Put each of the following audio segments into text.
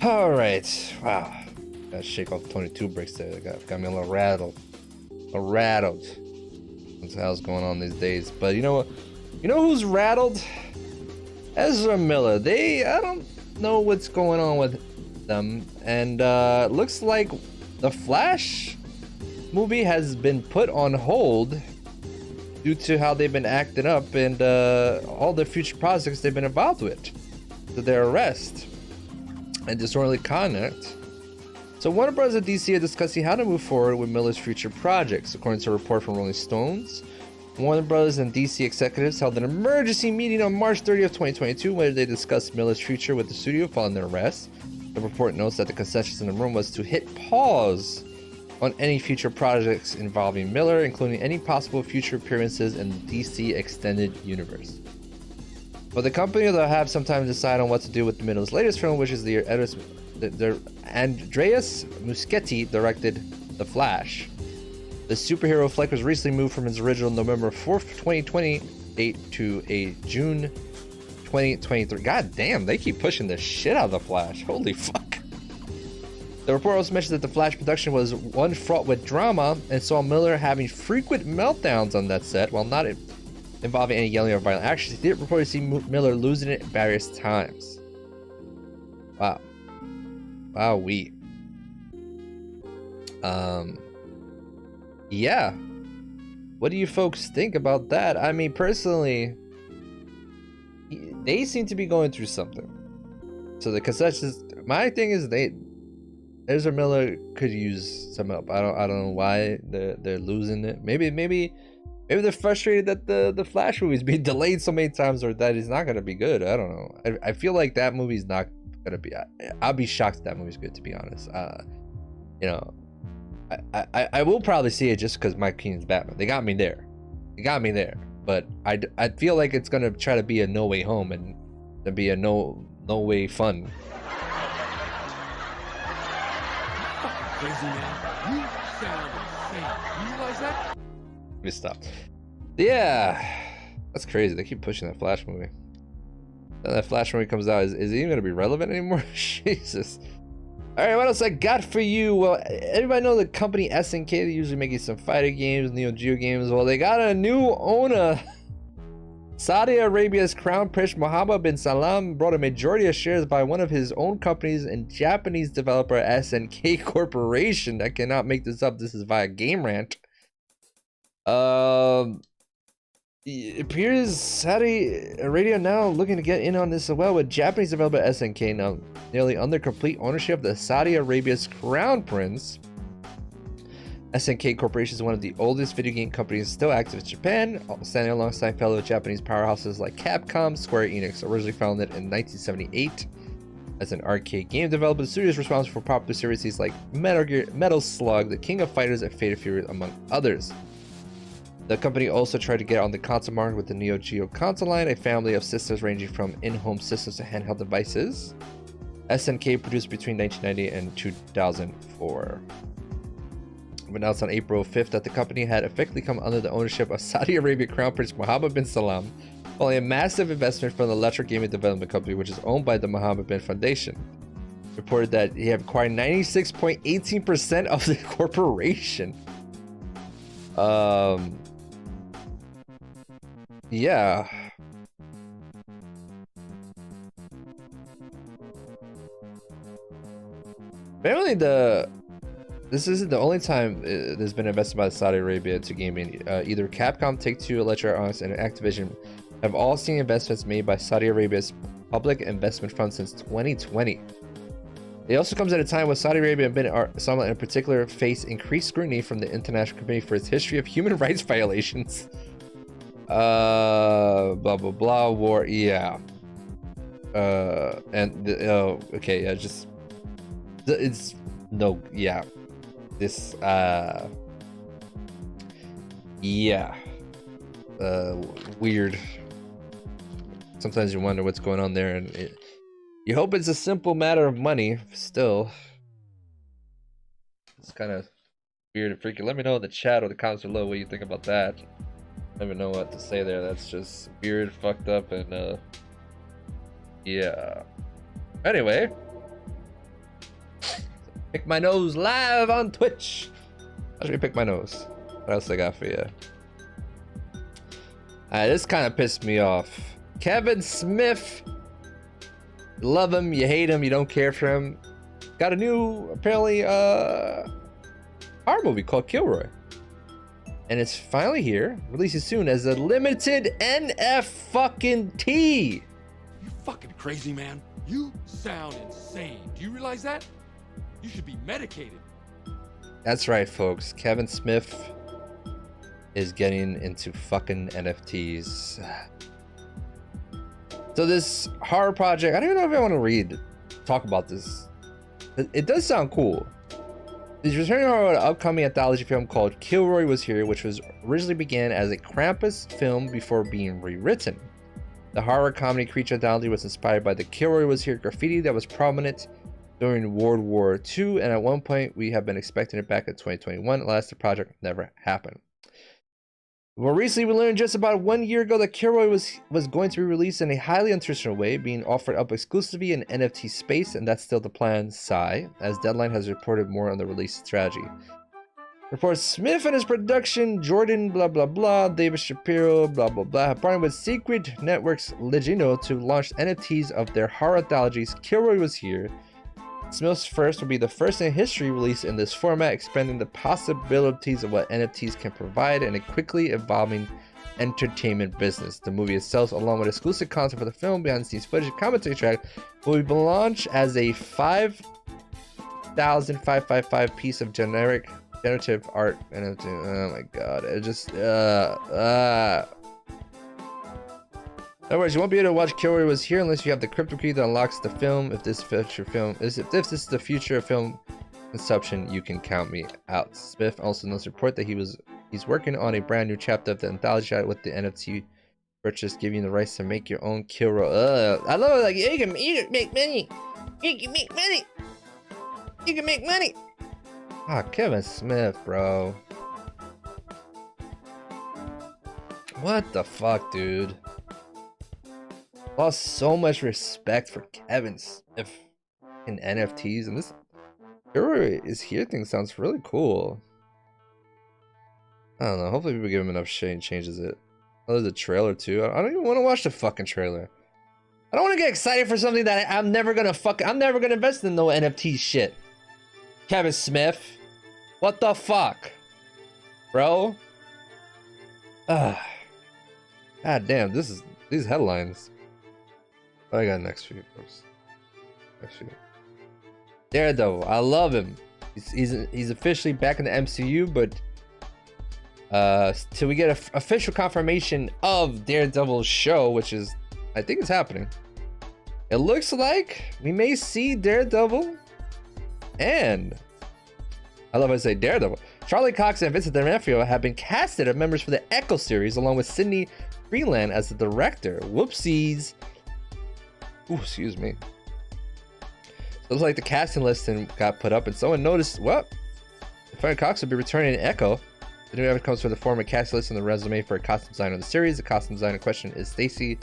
All right. Wow. Gotta shake off 22 bricks there. That got me a little rattled. That's how's going on these days. But you know what? You know who's rattled? Ezra Miller. I don't know what's going on with them. And looks like the Flash movie has been put on hold due to how they've been acting up and all the future projects they've been involved with. To their arrest and disorderly conduct. So Warner Bros. And DC are discussing how to move forward with Miller's future projects. According to a report from Rolling Stones, Warner Bros. And DC executives held an emergency meeting on March 30th, 2022, where they discussed Miller's future with the studio following their arrest. The report notes that the consensus in the room was to hit pause on any future projects involving Miller, including any possible future appearances in the DC Extended Universe. But the company will have some time to decide on what to do with Miller's latest film, which is the Andreas Muschietti directed The Flash. The superhero flick was recently moved from its original November 4th, 2020 date to a June 2023. God damn, they keep pushing the shit out of The Flash. Holy fuck. The report also mentioned that The Flash production was one fraught with drama and saw Miller having frequent meltdowns on that set while not involving any yelling or violent actions. He did reportedly see Miller losing it various times. Wow. Wowee. Yeah. What do you folks think about that? I mean, personally, they seem to be going through something. So the consensus, my thing is Ezra Miller could use some help. I don't know why they're losing it. Maybe they're frustrated that the Flash movie's being delayed so many times, or that it's not gonna be good. I don't know. I feel like that movie's not gonna be. I'll be shocked if that movie's good, to be honest. You know, I will probably see it just because Mike Keaton's Batman. They got me there. But I feel like it's gonna try to be a No Way Home and to be a no way fun. Crazy man, you sound insane. You realize that? Let me stop. Yeah, that's crazy. They keep pushing that Flash movie. Then that Flash movie comes out, is it even gonna be relevant anymore? Jesus. All right, what else I got for you? Well, everybody know the company SNK. They're usually making some fighting games, Neo Geo games. Well, they got a new owner. Saudi Arabia's Crown Prince Mohammed bin Salman brought a majority of shares by one of his own companies and Japanese developer SNK Corporation. I cannot make this up. This is via Game Rant. It appears Saudi Arabia now looking to get in on this as well, with Japanese developer SNK now nearly under complete ownership of the Saudi Arabia's Crown Prince. SNK Corporation is one of the oldest video game companies still active in Japan, standing alongside fellow Japanese powerhouses like Capcom, Square Enix. Originally founded in 1978 as an arcade game developer, the studio is responsible for popular series like Metal Slug, The King of Fighters, and Fate of Fury, among others. The company also tried to get on the console market with the Neo Geo console line, a family of systems ranging from in-home systems to handheld devices. SNK produced between 1990 and 2004. Announced on April 5th that the company had effectively come under the ownership of Saudi Arabia Crown Prince Mohammed bin Salman, following a massive investment from the electric gaming development company, which is owned by the Mohammed bin Foundation. Reported that he had acquired 96.18% of the corporation. Yeah. Apparently this isn't the only time there's been invested by Saudi Arabia into gaming. Either Capcom, Take-Two, Electronic Arts, and Activision have all seen investments made by Saudi Arabia's Public Investment Fund since 2020. It also comes at a time when Saudi Arabia and bin Salman in particular face increased scrutiny from the international community for its history of human rights violations. Blah blah blah, war, yeah. Okay, yeah, just it's no, yeah. This yeah, weird. Sometimes you wonder what's going on there, and you hope it's a simple matter of money. Still, it's kind of weird and freaky. Let me know in the chat or the comments below what you think about that. I don't even know what to say there. That's just weird, fucked up, and yeah. Anyway, Pick my nose live on Twitch. How should we pick my nose? What else I got for you? This kind of pissed me off. Kevin Smith. You love him, you hate him, you don't care for him. Got a new, apparently, horror movie called Kilroy. And it's finally here, releasing soon as a limited NFT. You fucking crazy, man. You sound insane. Do you realize that? You should be medicated. That's right, folks. Kevin Smith is getting into fucking NFTs. So this horror project, I don't even know if I want to talk about this. It does sound cool. He's returning to an upcoming anthology film called Kilroy Was Here, which was originally began as a Krampus film before being rewritten. The horror comedy creature anthology was inspired by the Kilroy Was Here graffiti that was prominent during World War II, and at one point we have been expecting it back in 2021. Alas, the project never happened. More recently, we learned just about 1 year ago that Kilroy was going to be released in a highly untraditional way, being offered up exclusively in NFT space, and that's still the plan, sigh, as Deadline has reported more on the release strategy. Reports Smith and his production, Jordan blah blah blah, David Shapiro blah blah blah, have partnered with Secret Networks Legino to launch NFTs of their horror anthologies. Kilroy Was Here. Smith's first will be the first in history release in this format, expanding the possibilities of what NFTs can provide in a quickly evolving entertainment business. The movie itself, along with exclusive content for the film, behind the scenes footage, commentary track, will be launched as a 5,555 piece of generative art. NFT. Oh my god, it just in other words, you won't be able to watch Kilroy Was Here unless you have the crypto key that unlocks the film. If this is the future of film consumption, you can count me out. Smith also notes report that he's working on a brand new chapter of the anthology with the NFT purchase, giving you the rights to make your own Kilroy. I love it. Like you can make money. You can make money. You can make money. Ah, Kevin Smith, bro. What the fuck, dude? Lost so much respect for Kevin Smith in NFTs, and this Kilroy Is Here thing sounds really cool. I don't know. Hopefully people give him enough shit and changes it. Oh, there's a trailer too. I don't even want to watch the fucking trailer. I don't want to get excited for something that I'm never gonna invest in no NFT shit. Kevin Smith, what the fuck, bro? God damn, these headlines. What I got next for you, folks? Next for you. Daredevil, I love him. He's officially back in the MCU, but till we get official confirmation of Daredevil's show, which is, I think, it's happening. It looks like we may see Daredevil, and I love how I say Daredevil. Charlie Cox and Vincent D'Onofrio have been casted as members for the Echo series, along with Sidney Freeland as the director. Whoopsies. Ooh, excuse me. So it looks like the casting list got put up, and someone noticed, well, Charlie Cox will be returning in Echo. The new ever comes from the former cast list on the resume for a costume designer of the series. The costume designer in question is Stacy,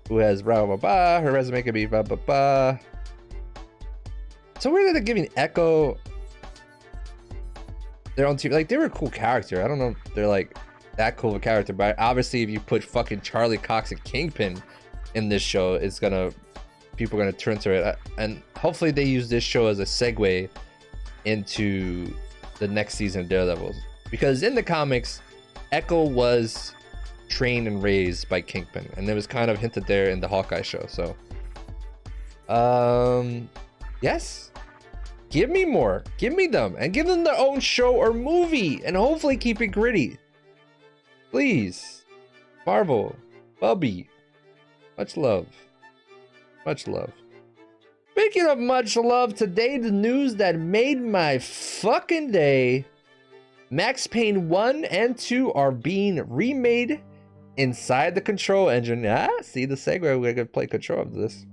who has blah blah blah. Her resume could be blah blah blah. So weird that they're giving Echo their own team. Like, they were a cool character. I don't know if they're like that cool of a character, but obviously if you put fucking Charlie Cox and Kingpin in this show, it's gonna, people are gonna turn to it, and hopefully they use this show as a segue into the next season of Daredevil, because in the comics, Echo was trained and raised by Kingpin, and it was kind of hinted there in the Hawkeye show. So yes, give me more, give me them, and give them their own show or movie, and hopefully keep it gritty, please. Marvel, Bubby, much love. Much love. Speaking of much love, today the news that made my fucking day. Max Payne 1 and 2 are being remade inside the Control engine. See the segue, we're gonna play Control of this.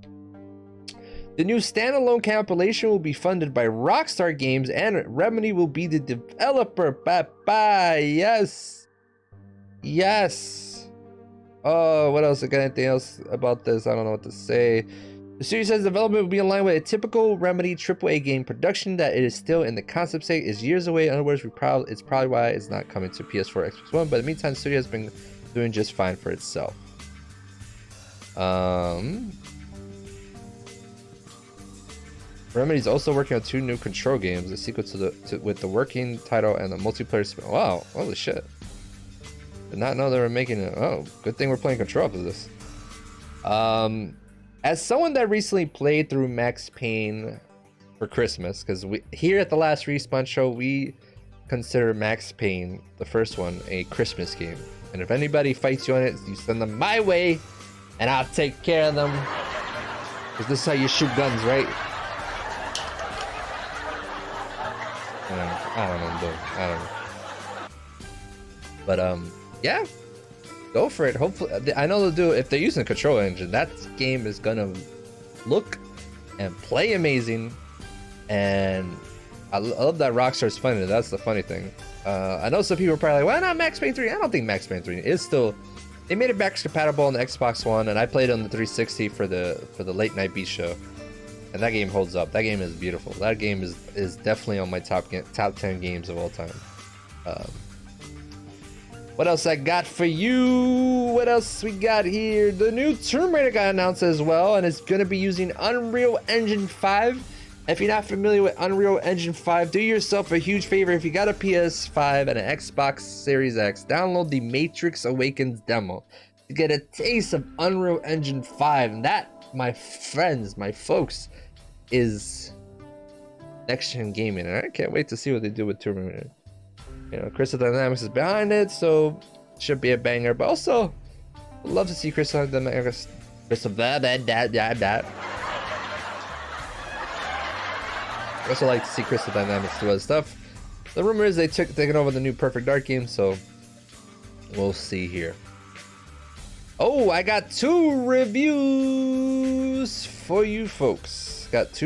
The new standalone compilation will be funded by Rockstar Games, and Remedy will be the developer. Bye-bye. Yes. Yes. Oh, what else? I got anything else about this? I don't know what to say. The studio says development will be in line with a typical Remedy AAA game production, that it is still in the concept state, is years away. In other words, it's probably why it's not coming to PS4, Xbox One, but in the meantime, the studio has been doing just fine for itself. Remedy's also working on 2 new Control games, a sequel with the working title and the multiplayer spin. Wow, holy shit. Did not know they were making it. Oh, good thing we're playing Control after this. As someone that recently played through Max Payne for Christmas, because we here at the last Respawn show, we consider Max Payne, the first one, a Christmas game. And if anybody fights you on it, you send them my way, and I'll take care of them. Because this is how you shoot guns, right? I don't know, dude. I don't know. But yeah, go for it. Hopefully, I know they'll do it. If they're using a Control engine, that game is gonna look and play amazing. And I love that Rockstar's funding it. That's the funny thing. I know some people are probably like, why not Max Payne 3? I don't think Max Payne 3 is still. They made it backwards compatible on the Xbox One, and I played it on the 360 for the late night beat show. And that game holds up. That game is beautiful. That game is definitely on my top 10 games of all time. What else I got for you? What else we got here? The new Tomb Raider got announced as well, and it's going to be using Unreal Engine 5. If you're not familiar with Unreal Engine 5, do yourself a huge favor. If you got a PS5 and an Xbox Series X, download the Matrix Awakens demo to get a taste of Unreal Engine 5. And that, my friends, my folks, is next-gen gaming. And I can't wait to see what they do with Tomb Raider. You know, Crystal Dynamics is behind it, so should be a banger. But also, I'd love to see Crystal Dynamics. I also like to see Crystal Dynamics do other stuff. The rumor is taking over the new Perfect Dark game, so we'll see here. Oh, I got 2 reviews for you folks. Let's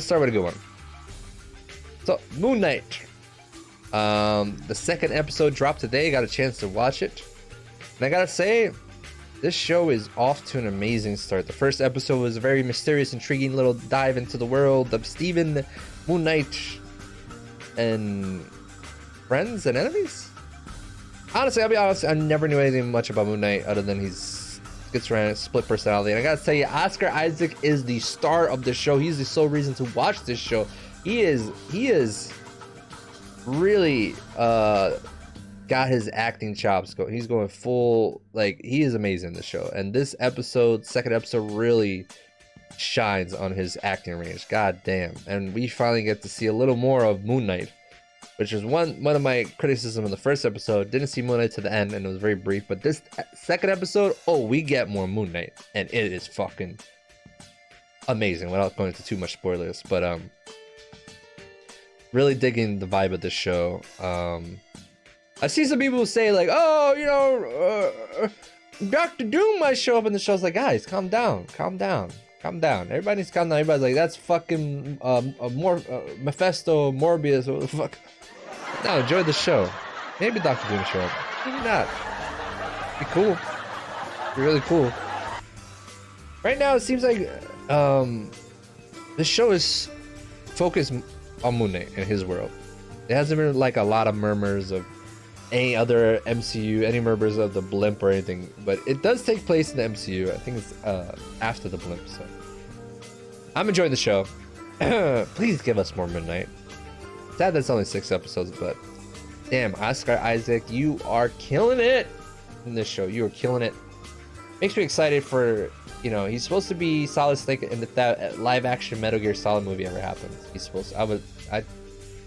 start with a good one. So, Moon Knight. The second episode dropped today. Got a chance to watch it. And I gotta say, this show is off to an amazing start. The first episode was a very mysterious, intriguing little dive into the world of Steven, Moon Knight, and friends and enemies. Honestly, I'll be honest, I never knew anything much about Moon Knight other than he's schizophrenic, split personality. And I gotta tell you, Oscar Isaac is the star of the show. He's the sole reason to watch this show. He is really got his acting chops go. He's going full, like, he is amazing in the show. And this episode, second episode, really shines on his acting range. God damn. And we finally get to see a little more of Moon Knight, which is one of my criticism of the first episode. Didn't see Moon Knight to the end, and it was very brief. But this second episode, oh, we get more Moon Knight, and it is fucking amazing. Without going into too much spoilers, but really digging the vibe of this show. I see some people say like, oh, you know, Dr. Doom might show up in the show. I was like, guys, calm down. Everybody needs to calm down. Everybody's like, that's fucking Mephisto, Morbius, what the fuck. No, enjoy the show. Maybe Dr. Doom show up. Maybe not. Be cool. Be really cool. Right now, it seems like this show is focused on Moon Knight and his world. There hasn't been like a lot of murmurs of any other MCU, any murmurs of the blimp or anything, but it does take place in the MCU. I think it's after the blimp, so I'm enjoying the show. Please give us more Moon Knight. Sad that's only 6 episodes, but damn, Oscar Isaac, you are killing it in this show. You are killing it. Makes me excited for, you know, he's supposed to be Solid Snake in that live action Metal Gear Solid movie ever happens. He's supposed to, I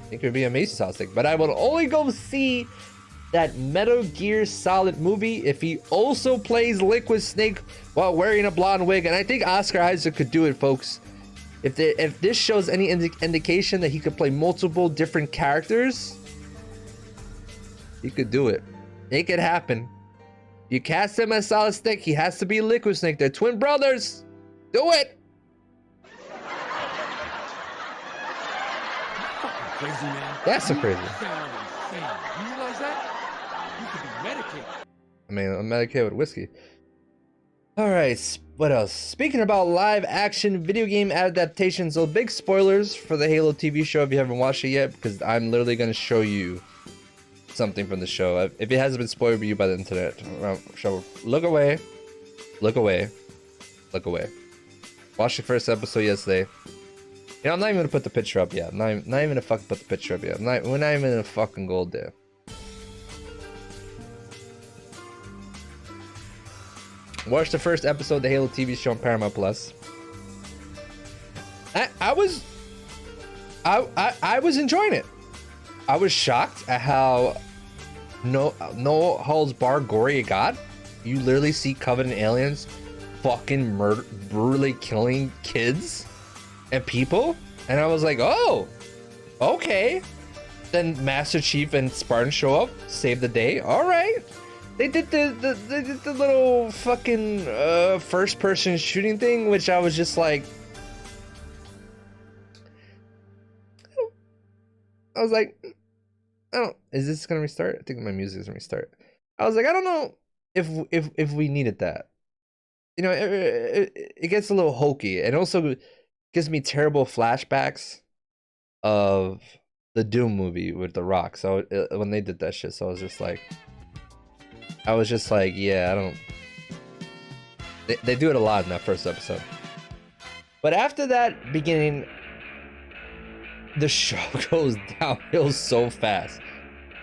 think it would be amazing Solid Snake, but I would only go see that Metal Gear Solid movie if he also plays Liquid Snake while wearing a blonde wig. And I think Oscar Isaac could do it, folks. If this shows any indication that he could play multiple different characters, he could do it. Make it happen. You cast him as Solid Snake, he has to be Liquid Snake. They're twin brothers. Do it. Crazy, man. That's so crazy. You sound insane. You realize that? You could be medicated. I mean, I'm medicated with whiskey. All right, what else? Speaking about live action video game adaptations, so big spoilers for the Halo TV show if you haven't watched it yet, because I'm literally going to show you something from the show. If it hasn't been spoiled for you by the internet, look away, look away, look away. Watched the first episode yesterday. You know, I'm not even gonna put the picture up yet. I'm not even gonna fucking put the picture up yet. We're not even in a fucking gold there. Watched the first episode of the Halo TV show on Paramount Plus. I was enjoying it. I was shocked at how no holds bar gory it got. You literally see Covenant aliens fucking brutally killing kids and people, and I was like, oh, okay. Then Master Chief and Spartan show up, save the day. All right. They did the little fucking first person shooting thing, which I was just like, I was like, is this gonna restart? I think my music is gonna restart. I was like, I don't know if we needed that. You know, it gets a little hokey, and also gives me terrible flashbacks of the Doom movie with The Rock. So when they did that shit, so I was just like, yeah, I don't. They do it a lot in that first episode. But after that beginning, the show goes downhill so fast.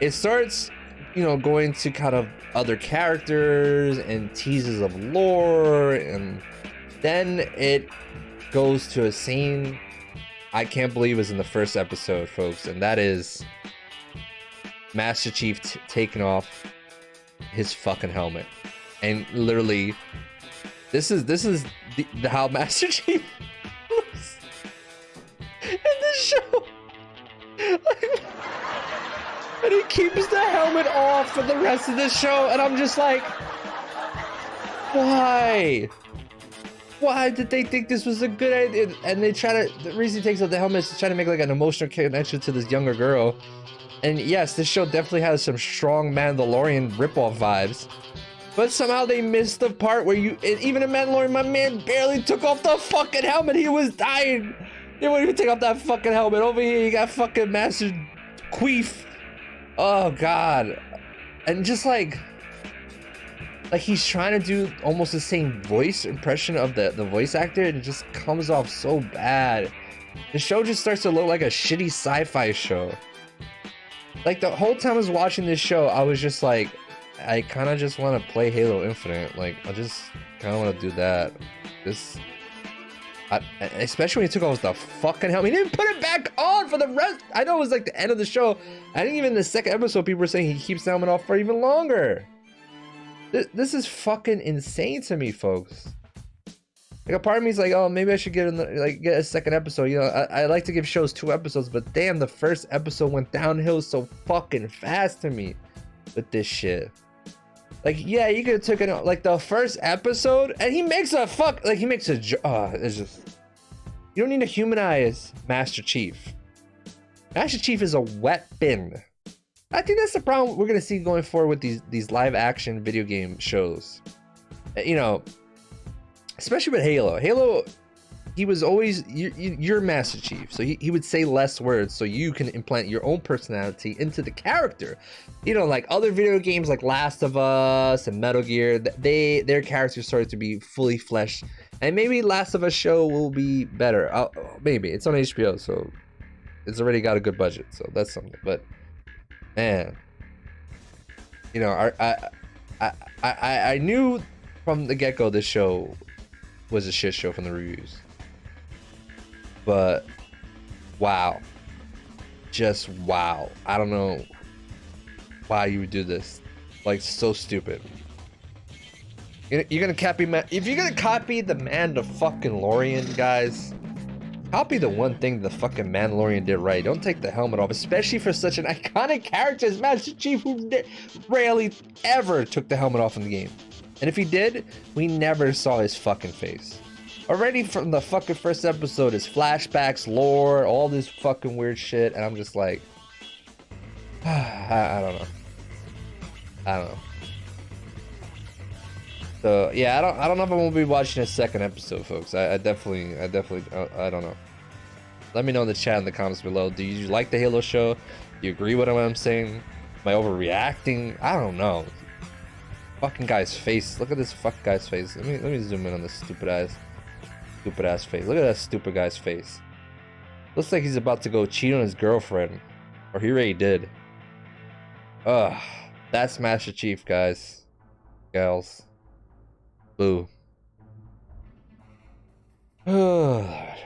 It starts, you know, going to kind of other characters and teases of lore, and then it goes to a scene I can't believe is in the first episode, folks, and that is Master Chief taking off his fucking helmet. And literally, this is the how Master Chief looks in this show. Like, and he keeps the helmet off for the rest of the show, and I'm just like, why? Why did they think this was a good idea? And they try to, the reason he takes off the helmet is to try to make like an emotional connection to this younger girl. And yes, this show definitely has some strong Mandalorian ripoff vibes, but somehow they missed the part where even in Mandalorian, my man barely took off the fucking helmet. He was dying. They wouldn't even take off that fucking helmet. Over here, you got fucking Master Queef. Oh God. And just like he's trying to do almost the same voice impression of the voice actor, and it just comes off so bad. The show just starts to look like a shitty sci-fi show. Like the whole time I was watching this show, I was just like, I kind of just want to play Halo Infinite. Like I just kind of want to do that. Especially when he took off the fucking helmet. He didn't put it back on for the rest. I know it was like the end of the show. I think even in the second episode, people were saying he keeps the helmet off for even longer. This is fucking insane to me, folks. Like a part of me is like, oh, maybe I should get a second episode. You know, I like to give shows 2 episodes, but damn, the first episode went downhill so fucking fast to me with this shit. Like, yeah, you could have taken like the first episode, and he makes a it's just, you don't need to humanize Master Chief. Master Chief is a weapon. I think that's the problem we're gonna see going forward with these live action video game shows. You know, especially with Halo. Halo, he was always you're Master Chief, so he would say less words, so you can implant your own personality into the character. You know, like other video games like Last of Us and Metal Gear, their characters started to be fully fleshed, and maybe Last of Us show will be better. Maybe it's on HBO, so it's already got a good budget, so that's something. But man, you know, I knew from the get-go this show was a shit show from the reviews. But wow, just wow. I don't know why you would do this. Like, so stupid. You're gonna copy if you're gonna copy the Mandalorian, guys, copy the one thing the fucking Mandalorian did right. Don't take the helmet off, especially for such an iconic character as Master Chief, who rarely ever took the helmet off in the game. And if he did, we never saw his fucking face. Already from the fucking first episode, his flashbacks, lore, all this fucking weird shit, and I'm just like, I don't know. So yeah, I don't know if I'm gonna be watching a second episode, folks. I definitely, I don't know. Let me know in the chat in the comments below. Do you like the Halo show? Do you agree with what I'm saying? Am I overreacting? I don't know. Fucking guy's face. Look at this fuck guy's face. Let me zoom in on this stupid ass face. Look at that stupid guy's face. Looks like he's about to go cheat on his girlfriend, or he already did. Ugh, that's Master Chief, guys, gals. Boo. Oh, Lord.